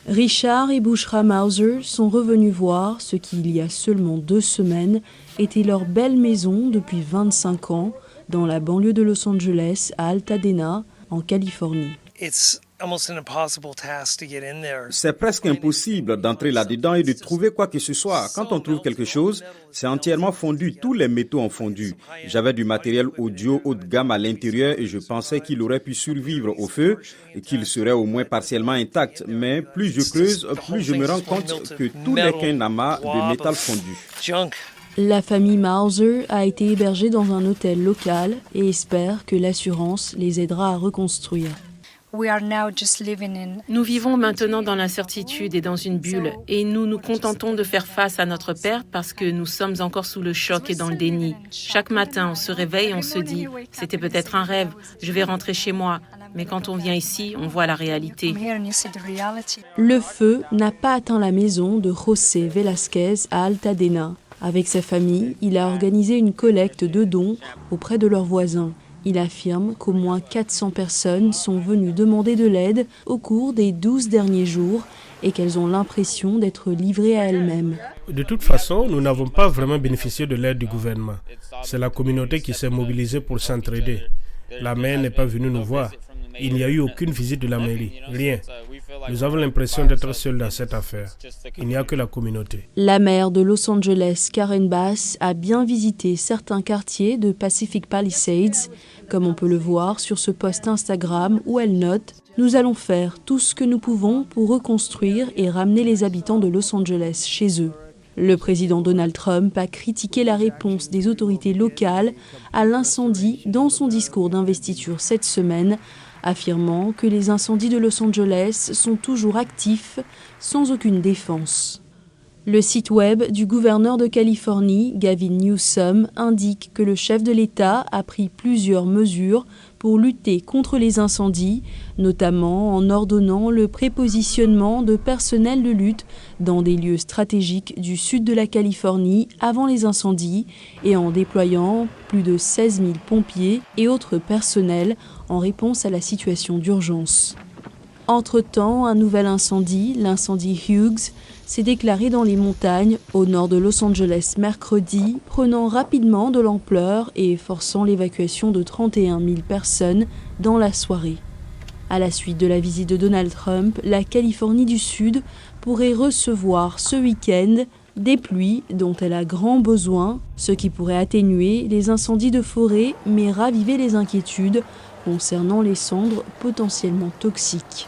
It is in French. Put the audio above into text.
Richard et Bushra Mauser sont revenus voir ce qui, il y a seulement 2 semaines, était leur belle maison depuis 25 ans, dans la banlieue de Los Angeles, à Altadena, en Californie. C'est presque impossible d'entrer là-dedans et de trouver quoi que ce soit. Quand on trouve quelque chose, c'est entièrement fondu, tous les métaux ont fondu. J'avais du matériel audio haut de gamme à l'intérieur et je pensais qu'il aurait pu survivre au feu et qu'il serait au moins partiellement intact. Mais plus je creuse, plus je me rends compte que tout n'est qu'un amas de métal fondu. La famille Mauser a été hébergée dans un hôtel local et espère que l'assurance les aidera à reconstruire. Nous vivons maintenant dans l'incertitude et dans une bulle et nous nous contentons de faire face à notre perte parce que nous sommes encore sous le choc et dans le déni. Chaque matin, on se réveille et on se dit « c'était peut-être un rêve, je vais rentrer chez moi ». Mais quand on vient ici, on voit la réalité. Le feu n'a pas atteint la maison de José Velasquez à Altadena. Avec sa famille, il a organisé une collecte de dons auprès de leurs voisins. Il affirme qu'au moins 400 personnes sont venues demander de l'aide au cours des 12 derniers jours et qu'elles ont l'impression d'être livrées à elles-mêmes. De toute façon, nous n'avons pas vraiment bénéficié de l'aide du gouvernement. C'est la communauté qui s'est mobilisée pour s'entraider. La maire n'est pas venue nous voir. Il n'y a eu aucune visite de la mairie, rien. Nous avons l'impression d'être seuls dans cette affaire. Il n'y a que la communauté. La maire de Los Angeles, Karen Bass, a bien visité certains quartiers de Pacific Palisades, comme on peut le voir sur ce post Instagram où elle note « Nous allons faire tout ce que nous pouvons pour reconstruire et ramener les habitants de Los Angeles chez eux ». Le président Donald Trump a critiqué la réponse des autorités locales à l'incendie dans son discours d'investiture cette semaine, affirmant que les incendies de Los Angeles sont toujours actifs, sans aucune défense. Le site web du gouverneur de Californie, Gavin Newsom, indique que le chef de l'État a pris plusieurs mesures pour lutter contre les incendies, notamment en ordonnant le prépositionnement de personnel de lutte dans des lieux stratégiques du sud de la Californie avant les incendies et en déployant plus de 16 000 pompiers et autres personnels en réponse à la situation d'urgence. Entre-temps, un nouvel incendie, l'incendie Hughes, s'est déclaré dans les montagnes au nord de Los Angeles mercredi, prenant rapidement de l'ampleur et forçant l'évacuation de 31 000 personnes dans la soirée. À la suite de la visite de Donald Trump, la Californie du Sud pourrait recevoir ce week-end des pluies dont elle a grand besoin, ce qui pourrait atténuer les incendies de forêt mais raviver les inquiétudes concernant les cendres potentiellement toxiques.